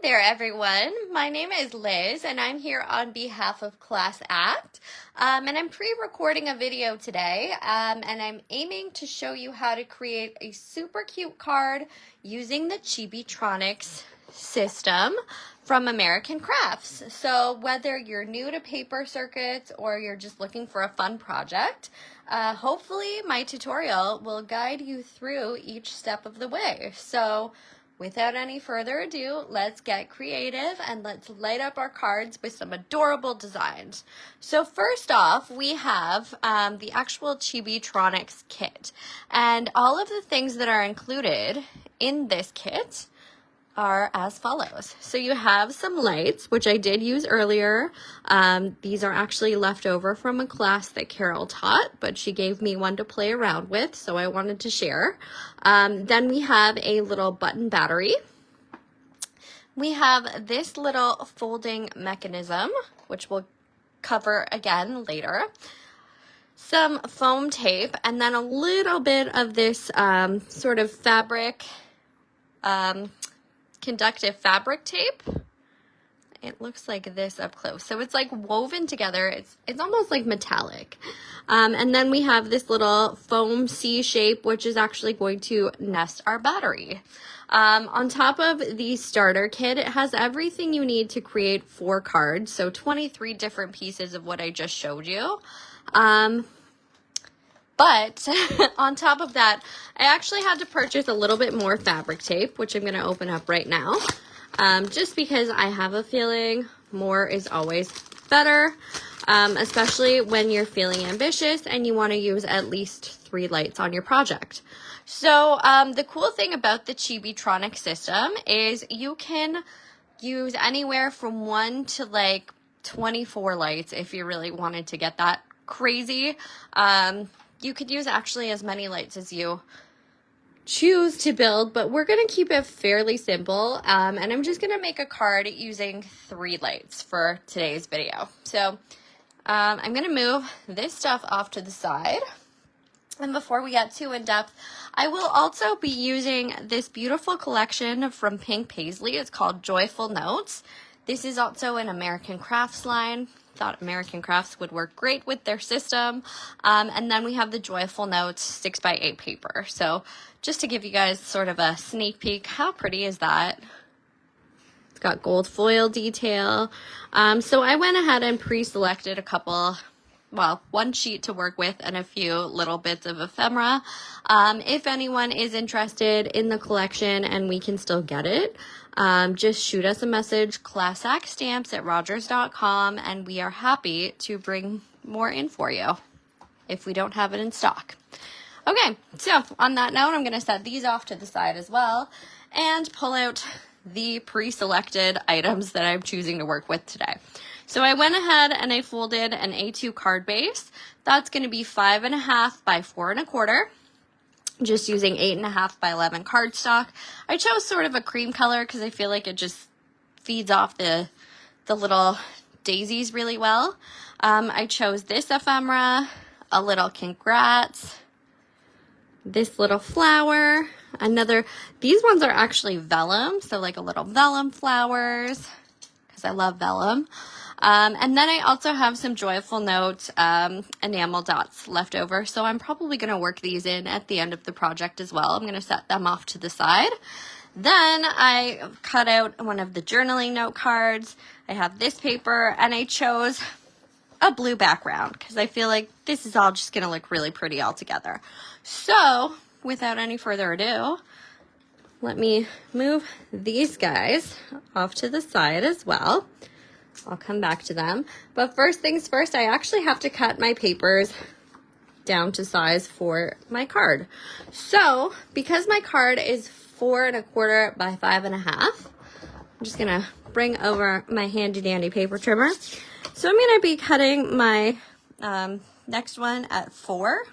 there, everyone. My name is Liz, and I'm here on behalf of Class Act. And I'm pre-recording a video today, and I'm aiming to show you how to create a super cute card using the Chibitronics system from American Crafts. So whether you're new to paper circuits or you're just looking for a fun project, hopefully my tutorial will guide you through each step of the way. So without any further ado, let's get creative and let's light up our cards with some adorable designs. So first off, we have the actual Chibitronics kit. And all of the things that are included in this kit are as follows. So you have some lights, which I did use earlier. These are actually left over from a class that Carol taught, but she gave me one to play around with, so I wanted to share. Then we have a little button battery. We have this little folding mechanism, which we'll cover again later. Some foam tape, and then a little bit of this sort of fabric, conductive fabric tape. It looks like this up close. So it's like woven together. It's almost like metallic. And then we have this little foam C shape, which is actually going to nest our battery. On top of the starter kit, it has everything you need to create 4 cards. So 23 different pieces of what I just showed you. But on top of that, I actually had to purchase a little bit more fabric tape, which I'm going to open up right now, just because I have a feeling more is always better, especially when you're feeling ambitious and you want to use at least 3 lights on your project. So the cool thing about the Chibitronics system is you can use anywhere from 1 to like 24 lights if you really wanted to get that crazy. You could use actually as many lights as you choose to build, but we're going to keep it fairly simple. And I'm just going to make a card using 3 lights for today's video. So I'm going to move this stuff off to the side. And before we get too in-depth, I will also be using this beautiful collection from PinkPaislee. It's called Joyful Notes. This is also an American Crafts line. Thought American Crafts would work great with their system. And then we have the Joyful Notes 6x8 paper. So just to give you guys sort of a sneak peek, how pretty is that? It's got gold foil detail. So I went ahead and pre-selected a couple, well, 1 sheet to work with and a few little bits of ephemera. If anyone is interested in the collection and we can still get it, just shoot us a message, classactstamps@rogers.com, and we are happy to bring more in for you if we don't have it in stock. Okay, so on that note, I'm going to set these off to the side as well and pull out the pre-selected items that I'm choosing to work with today. So I went ahead and I folded an A2 card base. That's going to be 5.5 by 4 1/4. Just using 8.5 by 11 cardstock. I chose sort of a cream color because I feel like it just feeds off the little daisies really well. I chose this ephemera, a little congrats, this little flower, these ones are actually vellum, so like a little vellum flowers, because I love vellum. And then I also have some Joyful Note enamel dots left over, so I'm probably going to work these in at the end of the project as well. I'm going to set them off to the side. Then I cut out one of the journaling note cards. I have this paper, and I chose a blue background because I feel like this is all just going to look really pretty all together. So without any further ado, let me move these guys off to the side as well. I'll come back to them. But first things first, I actually have to cut my papers down to size for my card. So because my card is 4 1/4 by 5.5, I'm just going to bring over my handy dandy paper trimmer. So I'm going to be cutting my next one at 4.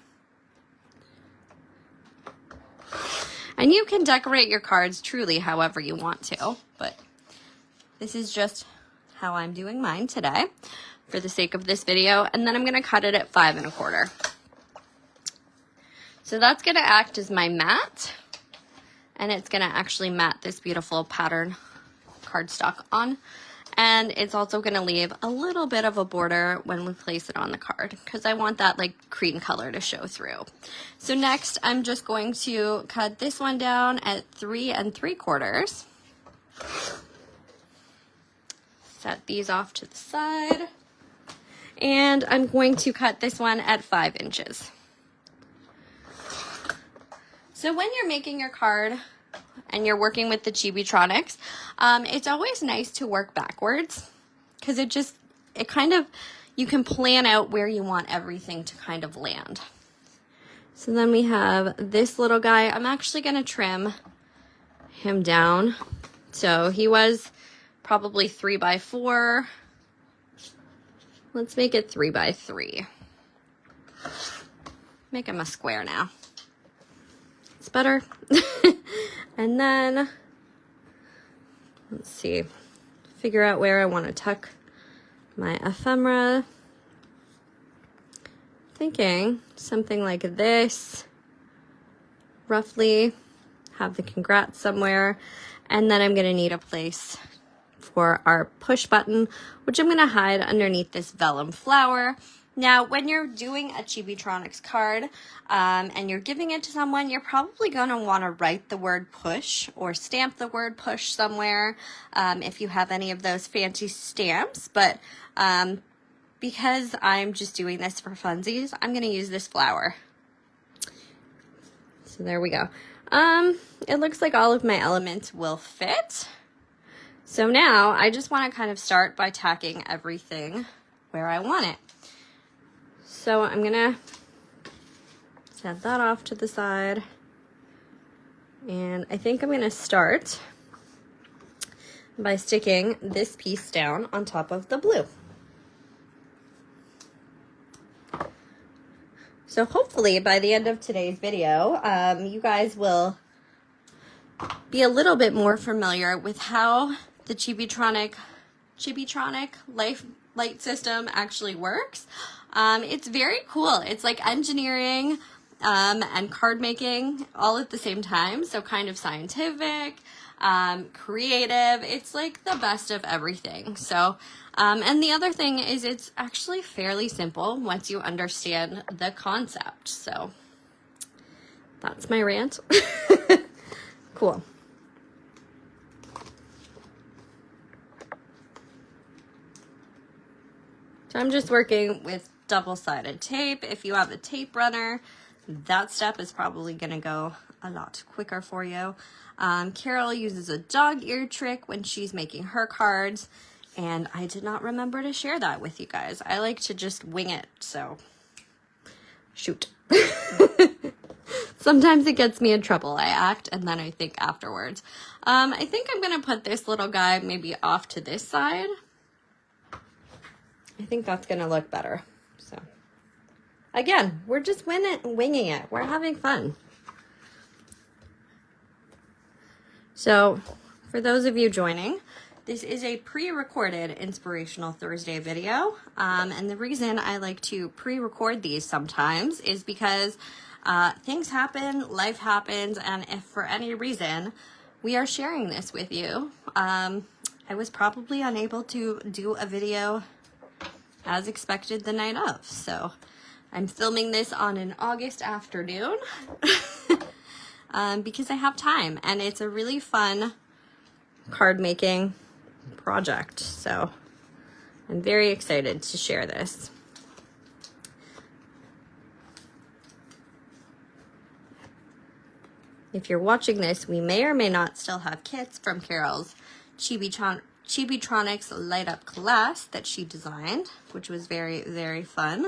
And you can decorate your cards truly however you want to, but this is just how I'm doing mine today for the sake of this video. And then I'm going to cut it at 5 1/4. So that's going to act as my mat, and it's going to actually mat this beautiful pattern cardstock on. And it's also going to leave a little bit of a border when we place it on the card because I want that like cream color to show through. So next, I'm just going to cut this one down at 3 3/4. Set these off to the side. And I'm going to cut this one at 5 inches. So when you're making your card and you're working with the Chibitronics, it's always nice to work backwards because it kind of, you can plan out where you want everything to kind of land. So then we have this little guy. I'm actually going to trim him down. So he was probably 3 by 4. Let's make it 3 by 3. Make him a square now. It's better. And then, let's see, figure out where I want to tuck my ephemera. Thinking something like this, roughly, have the congrats somewhere, and then I'm going to need a place for our push button, which I'm going to hide underneath this vellum flower. Now, when you're doing a Chibitronics card and you're giving it to someone, you're probably going to want to write the word push or stamp the word push somewhere if you have any of those fancy stamps. But because I'm just doing this for funsies, I'm going to use this flower. So there we go. It looks like all of my elements will fit. So now I just want to kind of start by tacking everything where I want it. So I'm gonna set that off to the side, and I think I'm gonna start by sticking this piece down on top of the blue. So hopefully by the end of today's video, you guys will be a little bit more familiar with how the Chibitronic light system actually works. It's very cool. It's like engineering and card making all at the same time. So kind of scientific, creative. It's like the best of everything. So, and the other thing is it's actually fairly simple once you understand the concept. So that's my rant. Cool. So I'm just working with double-sided tape. If you have a tape runner, that step is probably going to go a lot quicker for you. Carol uses a dog ear trick when she's making her cards, and I did not remember to share that with you guys. I like to just wing it, so shoot. Sometimes it gets me in trouble. I act and then I think afterwards. I think I'm going to put this little guy maybe off to this side. I think that's going to look better. So again, we're just winging it. We're having fun. So for those of you joining, this is a pre-recorded Inspirational Thursday video. And the reason I like to pre-record these sometimes is because things happen, life happens, and if for any reason we are sharing this with you, I was probably unable to do a video as expected the night of. So I'm filming this on an August afternoon because I have time, and it's a really fun card making project. So I'm very excited to share this. If you're watching this, we may or may not still have kits from Carol's Chibitronics light up class that she designed, which was very, very fun.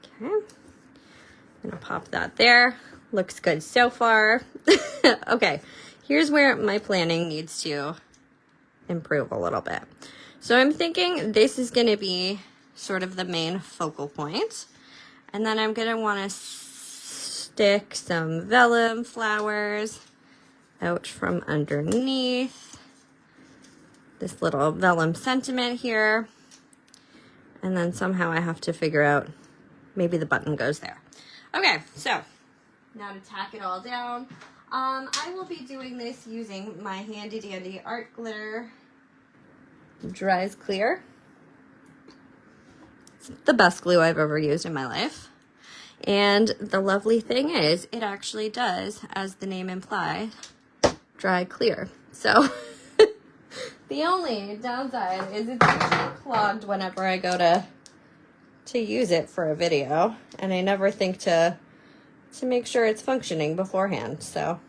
Okay, I'm gonna pop that there. Looks good so far. Okay, here's where my planning needs to improve a little bit. So I'm thinking this is gonna be sort of the main focal point, and then I'm gonna wanna stick some vellum flowers out from underneath. This little vellum sentiment here, and then somehow I have to figure out, maybe the button goes there. Okay, so now to tack it all down, I will be doing this using my handy dandy art glitter. Dries clear. It's the best glue I've ever used in my life. And the lovely thing is, it actually does, as the name implies, dry clear. So the only downside is it's usually clogged whenever I go to use it for a video, and I never think to make sure it's functioning beforehand. So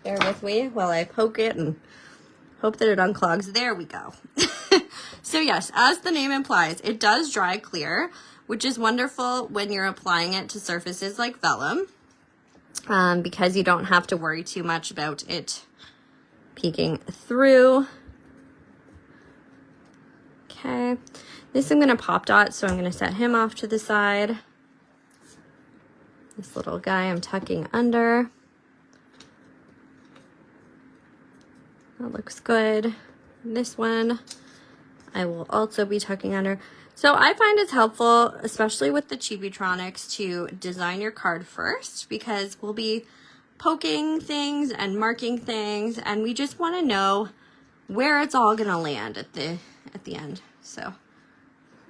bear with me while I poke it and hope that it unclogs. There we go. So yes, as the name implies, it does dry clear, which is wonderful when you're applying it to surfaces like vellum, because you don't have to worry too much about it peeking through. Okay, this I'm gonna pop dot, so I'm gonna set him off to the side. This little guy I'm tucking under. That looks good. This one I will also be tucking under. So I find it's helpful, especially with the Chibitronics, to design your card first, because we'll be poking things and marking things, and we just want to know where it's all gonna land at the end. So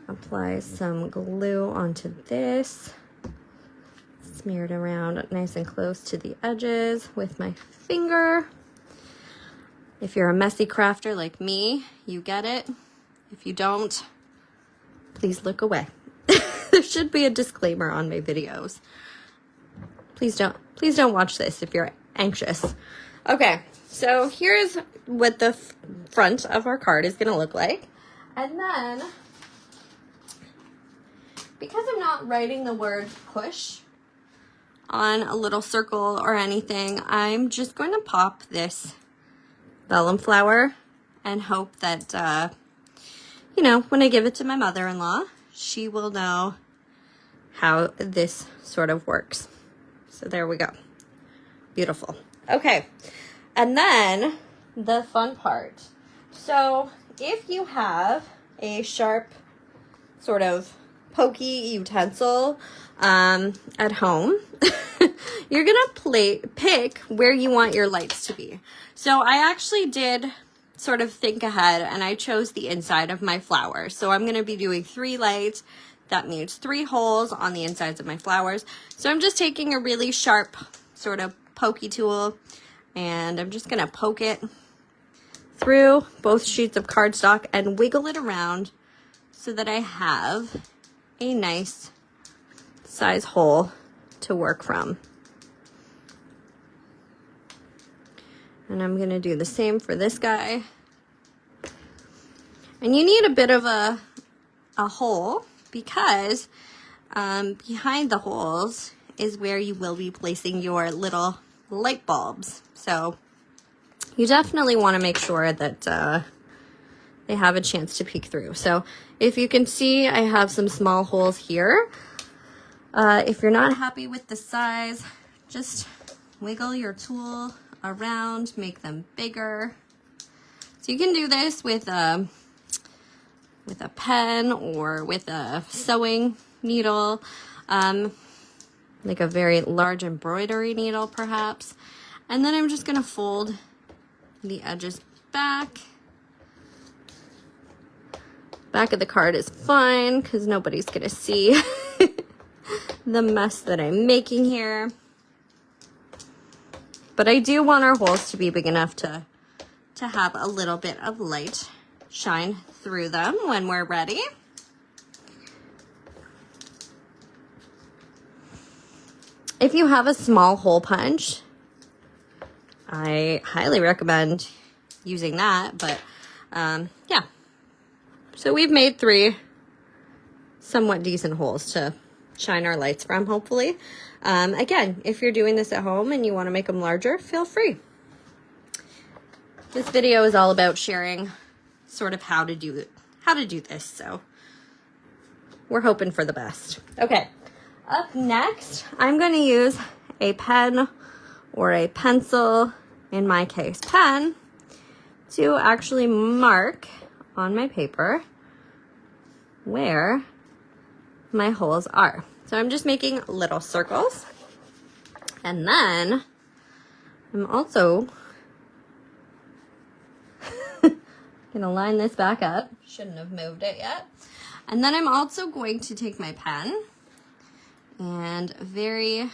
apply some glue onto this, smear it around nice and close to the edges with my finger. If you're a messy crafter like me, you get it. If you don't, please look away. There should be a disclaimer on my videos. Please don't watch this if you're anxious. Okay, so here's what the front of our card is gonna look like. And then, because I'm not writing the word push on a little circle or anything, I'm just going to pop this vellum flower and hope that, you know, when I give it to my mother-in-law, she will know how this sort of works. So there we go. Beautiful. Okay, and then the fun part. So if you have a sharp sort of pokey utensil at home, you're gonna pick where you want your lights to be. So I actually did sort of think ahead, and I chose the inside of my flowers. So I'm gonna be doing 3 lights. That means 3 holes on the insides of my flowers. So I'm just taking a really sharp sort of pokey tool, and I'm just gonna poke it through both sheets of cardstock and wiggle it around so that I have a nice size hole to work from. And I'm gonna do the same for this guy. And you need a bit of a hole, because behind the holes is where you will be placing your little light bulbs. So you definitely want to make sure that they have a chance to peek through. So if you can see, I have some small holes here. If you're not happy with the size, just wiggle your tool around, make them bigger. So you can do this with a pen or with a sewing needle, like a very large embroidery needle perhaps. And then I'm just gonna fold the edges back. Back of the card is fine because nobody's gonna see the mess that I'm making here. But I do want our holes to be big enough to have a little bit of light shine through them when we're ready. If you have a small hole punch, I highly recommend using that, but yeah. So we've made 3 somewhat decent holes to shine our lights from, hopefully. Again, if you're doing this at home and you want to make them larger, feel free. This video is all about sharing sort of how to do this, so we're hoping for the best. Okay, up next, I'm going to use a pen or a pencil, in my case pen, to actually mark on my paper where my holes are. So I'm just making little circles, and then I'm also gonna line this back up. Shouldn't have moved it yet. And then I'm also going to take my pen and very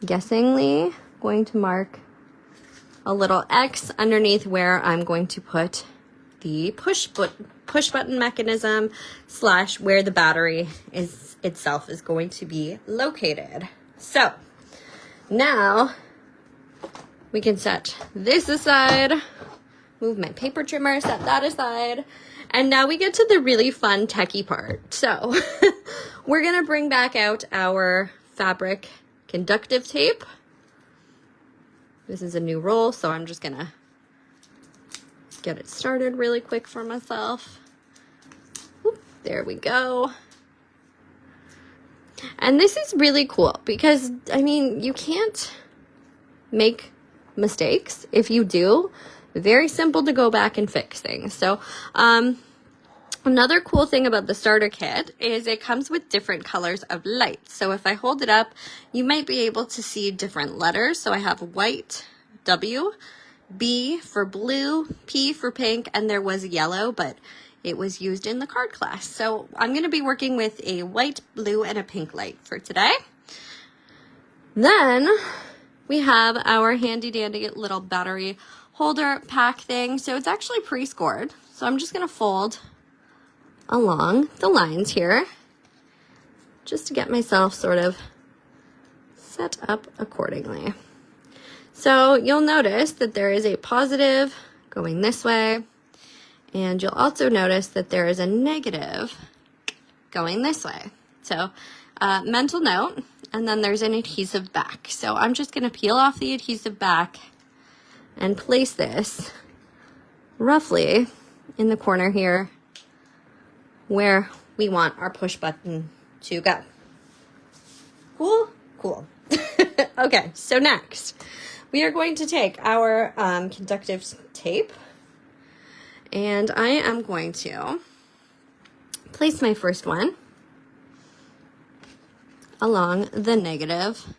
guessingly going to mark a little X underneath where I'm going to put the push button mechanism / where the battery itself is going to be located. So now we can set this aside, move my paper trimmer, set that aside, and now we get to the really fun techie part. So we're gonna bring back out our fabric conductive tape. This is a new roll, so I'm just gonna get it started really quick for myself. Whoop, there we go. And this is really cool because, I mean, you can't make mistakes. If you do, very simple to go back and fix things. So, another cool thing about the starter kit is it comes with different colors of light. So if I hold it up, you might be able to see different letters. So I have white, W, B for blue, P for pink, and there was yellow, but it was used in the card class. So I'm going to be working with a white, blue, and a pink light for today. Then we have our handy dandy little battery holder pack thing. So it's actually pre-scored. So I'm just going to fold along the lines here just to get myself sort of set up accordingly. So you'll notice that there is a positive going this way, and you'll also notice that there is a negative going this way. So mental note, and then there's an adhesive back. So I'm just going to peel off the adhesive back and place this roughly in the corner here where we want our push button to go. Cool? Cool. Okay, so next we are going to take our conductive tape, and I am going to place my first one along the negative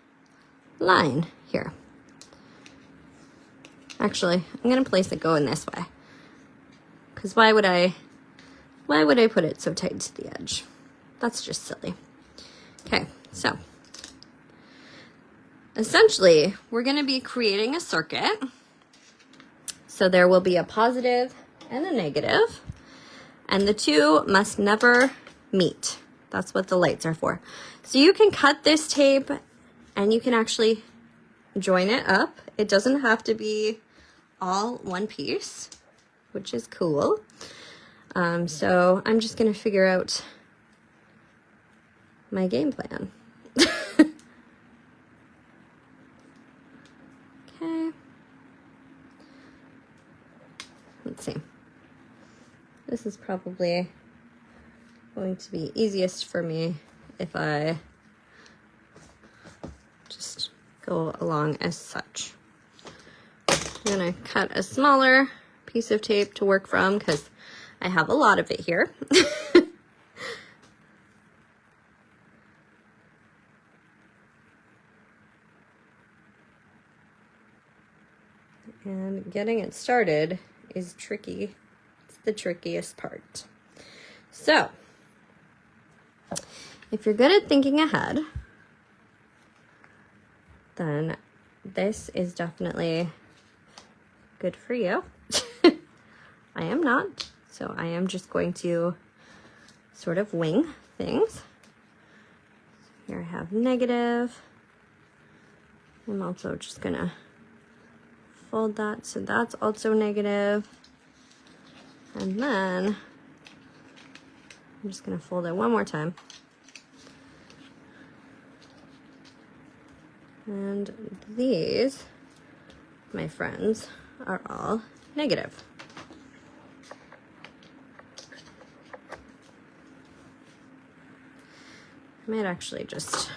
line here. Actually, I'm going to place it going this way, because why would I put it so tight to the edge? That's just silly. Okay, so essentially, we're going to be creating a circuit. So there will be a positive and a negative, and the two must never meet. That's what the lights are for. So you can cut this tape and you can actually join it up. It doesn't have to be all one piece, which is cool. So I'm just going to figure out my game plan. Okay. Let's see. This is probably going to be easiest for me if I just go along as such. I'm going to cut a smaller piece of tape to work from because I have a lot of it here. And getting it started is tricky. It's the trickiest part. So, if you're good at thinking ahead, then this is definitely good for you. I am not, so I am just going to sort of wing things. Here I have negative. I'm also just gonna fold that, so that's also negative. And then I'm just gonna fold it one more time. And these, my friends, are all negative. I might actually just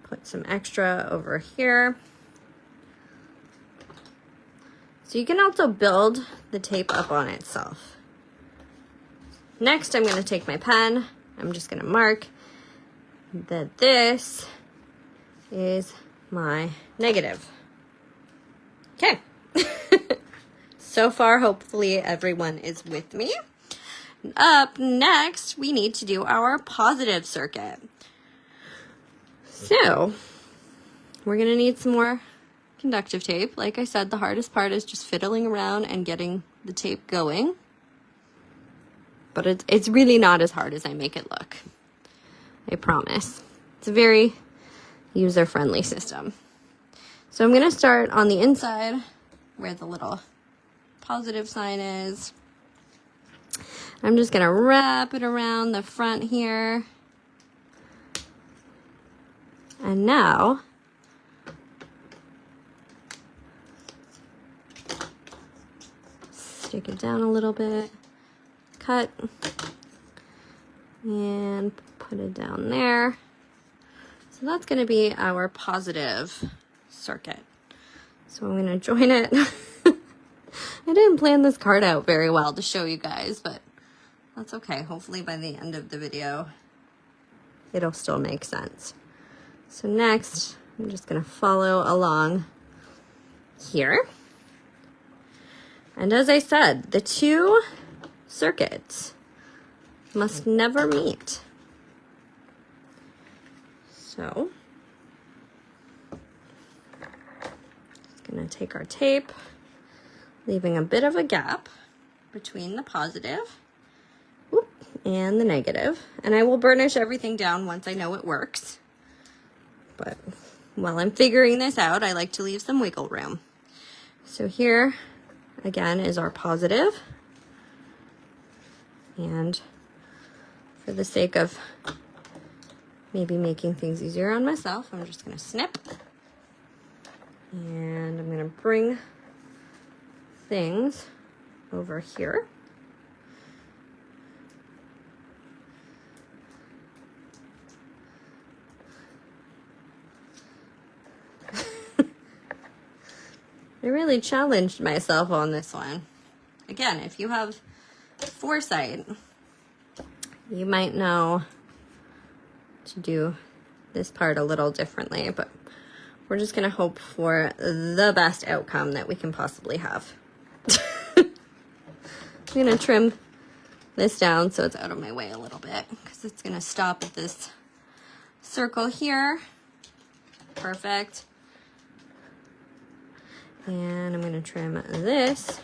put some extra over here. So you can also build the tape up on itself. Next, I'm going to take my pen. I'm just going to mark that this is my negative. Okay. So far, hopefully everyone is with me. Up next, we need to do our positive circuit. So, we're going to need some more conductive tape. Like I said, the hardest part is just fiddling around and getting the tape going. But it's really not as hard as I make it look. I promise. It's a very user-friendly system. So I'm going to start on the inside where the little positive sign is. I'm just going to wrap it around the front here. And now, stick it down a little bit, cut, and put it down there. So that's going to be our positive circuit. So I'm going to join it. I didn't plan this card out very well to show you guys, but that's okay. Hopefully by the end of the video, it'll still make sense. So next, I'm just going to follow along here. And as I said, the two circuits must never meet. So, just going to take our tape, leaving a bit of a gap between the positive and the negative. And I will burnish everything down once I know it works. But while I'm figuring this out, I like to leave some wiggle room. So here, again, is our positive. And for the sake of maybe making things easier on myself, I'm just going to snip. And I'm going to bring things over here. I really challenged myself on this one. Again, if you have foresight, you might know to do this part a little differently, but we're just going to hope for the best outcome that we can possibly have. I'm going to trim this down so it's out of my way a little bit, because it's going to stop at this circle here. Perfect. And I'm going to trim this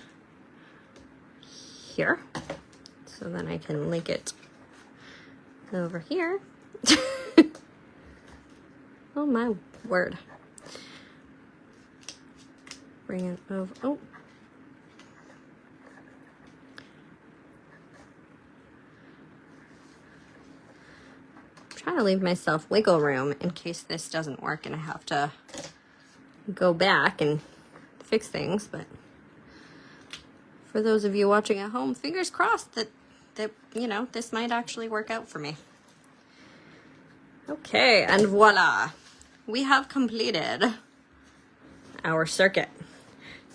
here, so then I can link it over here. Oh my word. Bring it over. Oh. I'm trying to leave myself wiggle room in case this doesn't work and I have to go back and fix things, but for those of you watching at home, fingers crossed that you know, this might actually work out for me. Okay, and voila, we have completed our circuit.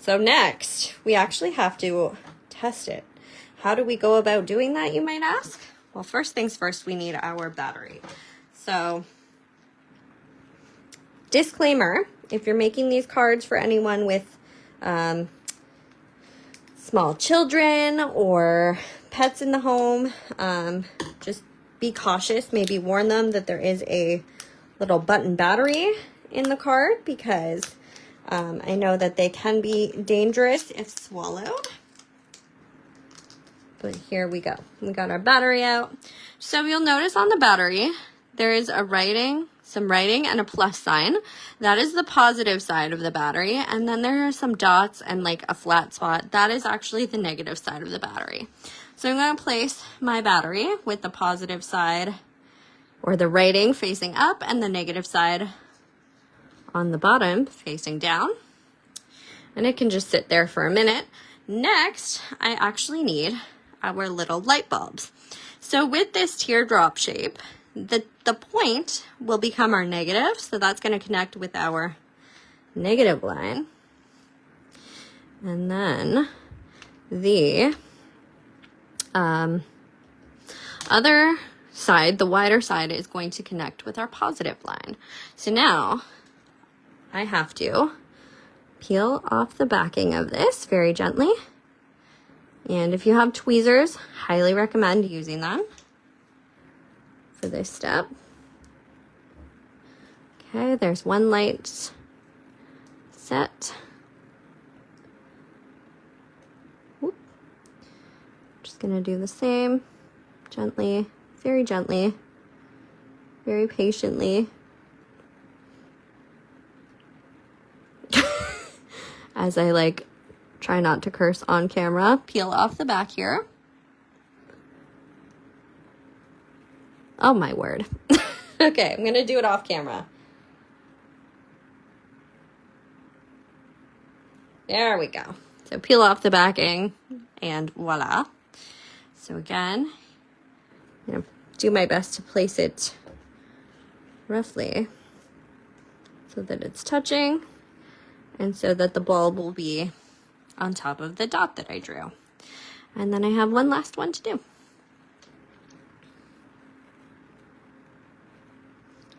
So next, we actually have to test it. How do we go about doing that, you might ask? Well, first things first, we need our battery. So, disclaimer, if you're making these cards for anyone with small children or pets in the home, just be cautious. Maybe warn them that there is a little button battery in the card, because I know that they can be dangerous if swallowed. But here we go. We got our battery out. So you'll notice on the battery, there is some writing and a plus sign. That is the positive side of the battery. And then there are some dots and like a flat spot. That is actually the negative side of the battery. So I'm going to place my battery with the positive side, or the writing, facing up, and the negative side on the bottom facing down. And it can just sit there for a minute. Next, I actually need our little light bulbs. So with this teardrop shape, the point will become our negative, so that's going to connect with our negative line. And then the other side, the wider side, is going to connect with our positive line. So now I have to peel off the backing of this very gently. And if you have tweezers, highly recommend using them for this step. Okay, there's one light set. Whoop. Just gonna do the same, gently, very patiently. As I like try not to curse on camera. Peel off the back here. Oh my word. Okay, I'm gonna do it off camera. There we go. So peel off the backing and voila. So again, I'm gonna do my best to place it roughly so that it's touching and so that the bulb will be on top of the dot that I drew. And then I have one last one to do.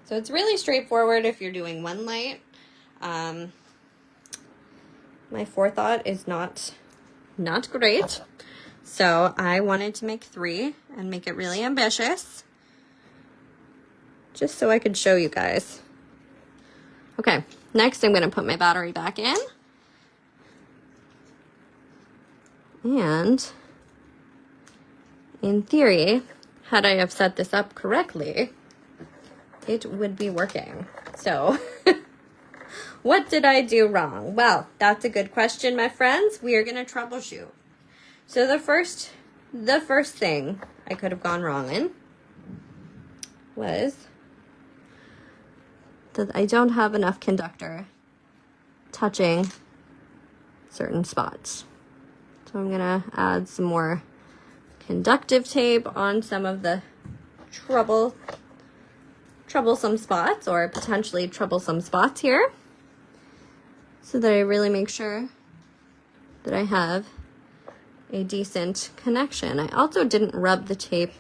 So it's really straightforward if you're doing one light. My forethought is not great. So I wanted to make 3 and make it really ambitious. Just so I could show you guys. Okay, next I'm gonna put my battery back in. And in theory, had I have set this up correctly, it would be working. So what did I do wrong? Well, that's a good question, my friends. We are gonna troubleshoot. So the first thing I could have gone wrong in was that I don't have enough conductor touching certain spots. So I'm gonna add some more conductive tape on some of the troublesome spots or potentially troublesome spots here so that I really make sure that I have a decent connection. I also didn't rub the tape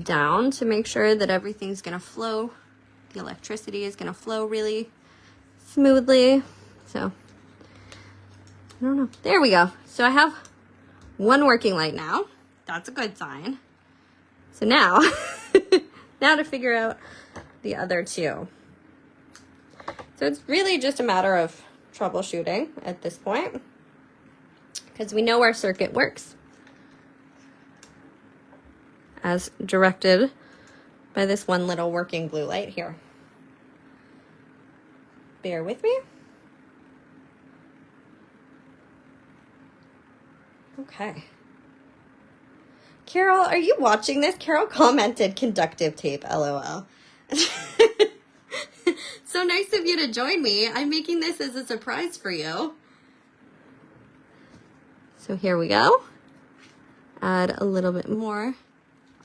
down to make sure that everything's gonna flow. The electricity is gonna flow really smoothly. So, I don't know. There we go. So I have one working light now. That's a good sign. So now, now to figure out the other 2. So it's really just a matter of troubleshooting at this point, because we know our circuit works as directed by this one little working blue light here. Bear with me. Okay. Carol, are you watching this? Carol commented conductive tape, LOL. So nice of you to join me. I'm making this as a surprise for you. So here we go. Add a little bit more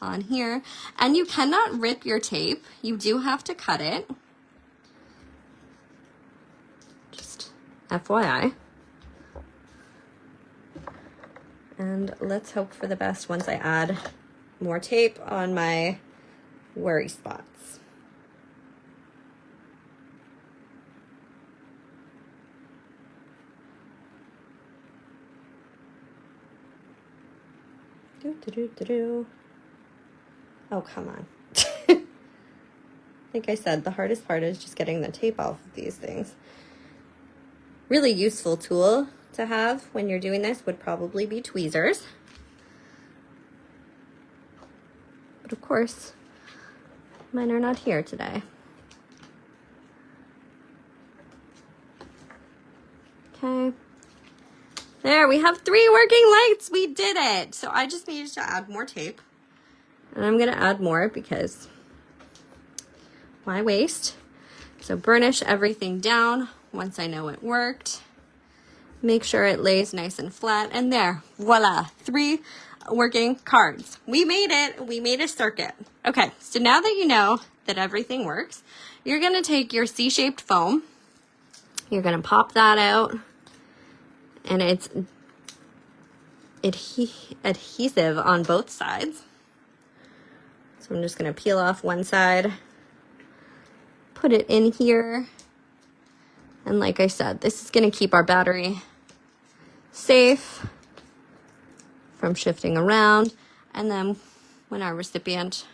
on here. And you cannot rip your tape. You do have to cut it. Just FYI. And let's hope for the best once I add more tape on my worry spots. Oh, come on. Like I said, the hardest part is just getting the tape off of these things. Really useful tool to have when you're doing this would probably be tweezers. But of course, mine are not here today. Okay. There, we have 3 working lights. We did it. So I just needed to add more tape. And I'm going to add more because why waste? So burnish everything down once I know it worked. Make sure it lays nice and flat. And there, voila, 3 working cards. We made it. We made a circuit. Okay, so now that you know that everything works, you're going to take your C-shaped foam. You're going to pop that out. And it's adhesive on both sides. So I'm just going to peel off one side, put it in here, And like I said, this is going to keep our battery safe from shifting around. And then when our recipient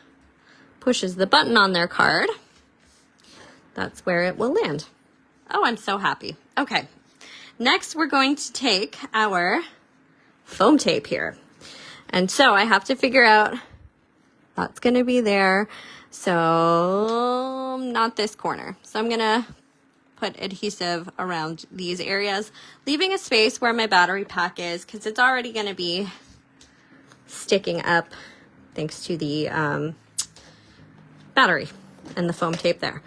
pushes the button on their card, that's where it will land. Oh, I'm so happy. Okay. Next, we're going to take our foam tape here. And so I have to figure out that's going to be there. So not this corner. So I'm going to put adhesive around these areas, leaving a space where my battery pack is, because it's already going to be sticking up thanks to the battery and the foam tape there.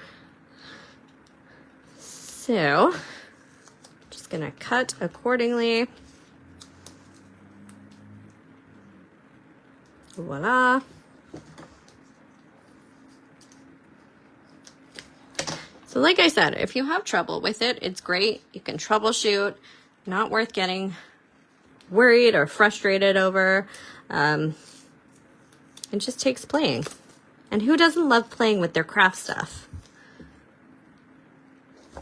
So just going to cut accordingly. Voila. So like I said, if you have trouble with it, it's great. You can troubleshoot. Not worth getting worried or frustrated over. It just takes playing. And who doesn't love playing with their craft stuff?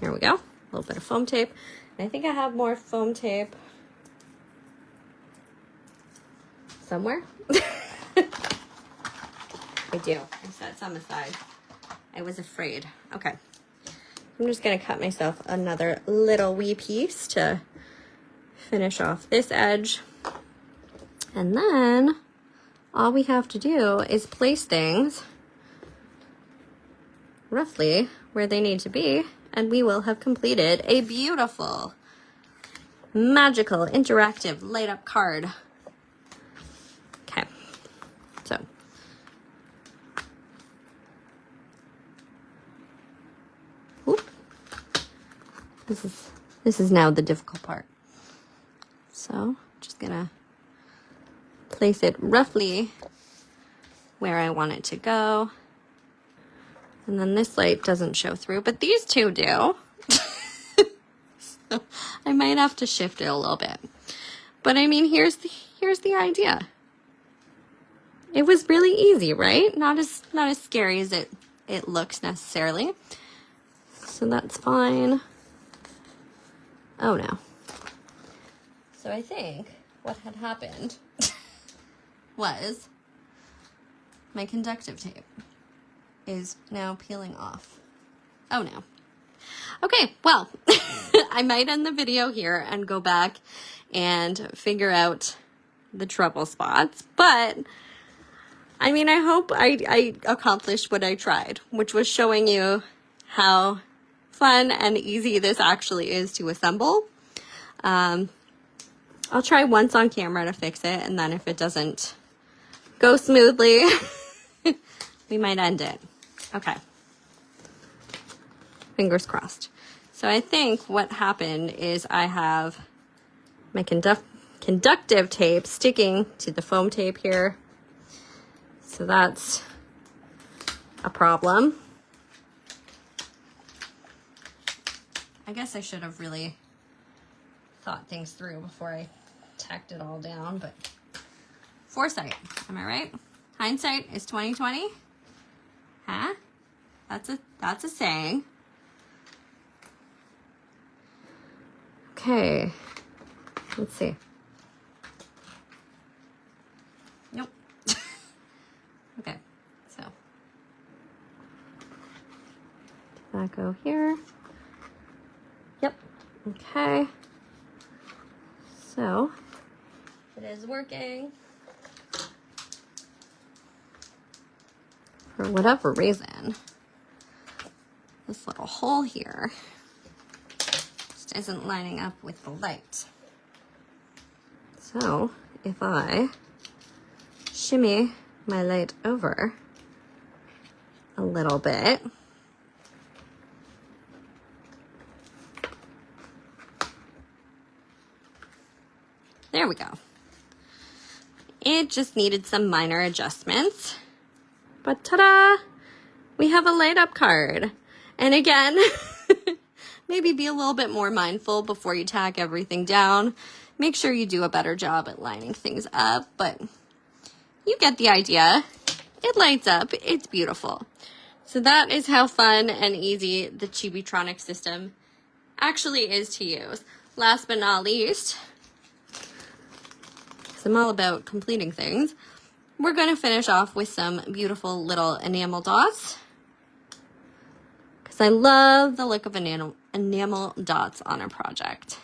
Here we go. A little bit of foam tape. And I think I have more foam tape somewhere. I do. I set some aside. I was afraid. Okay. I'm just going to cut myself another little wee piece to finish off this edge. And then all we have to do is place things roughly where they need to be, and we will have completed a beautiful, magical, interactive, light up card. Okay. So this is now the difficult part. So just gonna place it roughly where I want it to go. And then this light doesn't show through, but these two do. So I might have to shift it a little bit. But I mean, here's the idea. It was really easy, right? Not as scary as it looks necessarily. So that's fine. Oh no. So I think what had happened was my conductive tape is now peeling off. Oh no. Okay, well, I might end the video here and go back and figure out the trouble spots, but I mean, I hope I accomplished what I tried, which was showing you how fun and easy this actually is to assemble. I'll try once on camera to fix it, and then if it doesn't go smoothly, we might end it. Okay. Fingers crossed. So I think what happened is I have my conductive tape sticking to the foam tape here. So that's a problem. I guess I should have really thought things through before I tacked it all down, but foresight, am I right? Hindsight is 20/20? Huh? That's a saying. Okay. Let's see. Nope. Okay. So does that go here? Yep. Okay. So it is working. For whatever reason, this little hole here just isn't lining up with the light. So if I shimmy my light over a little bit, there we go. It just needed some minor adjustments. But ta-da! We have a light up card. And again, maybe be a little bit more mindful before you tack everything down. Make sure you do a better job at lining things up, but you get the idea. It lights up. It's beautiful. So that is how fun and easy the Chibitronics system actually is to use. Last but not least, because I'm all about completing things, we're going to finish off with some beautiful little enamel dots. Because I love the look of enamel dots on a project.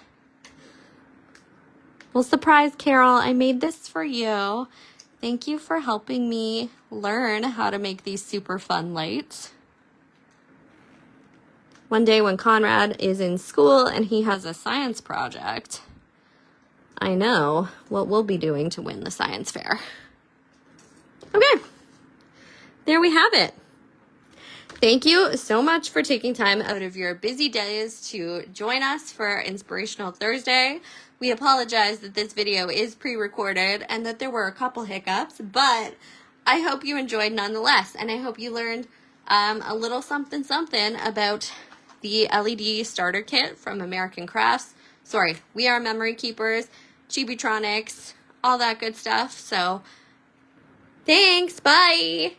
Well, surprise, Carol, I made this for you. Thank you for helping me learn how to make these super fun lights. One day when Conrad is in school and he has a science project, I know what we'll be doing to win the science fair. Okay, there we have it. Thank you so much for taking time out of your busy days to join us for Inspirational Thursday. We apologize that this video is pre-recorded and that there were a couple hiccups, but I hope you enjoyed nonetheless, and I hope you learned a little something about the LED starter kit from American Crafts. Sorry, We Are Memory Keepers, Chibitronics, all that good stuff. So thanks, bye!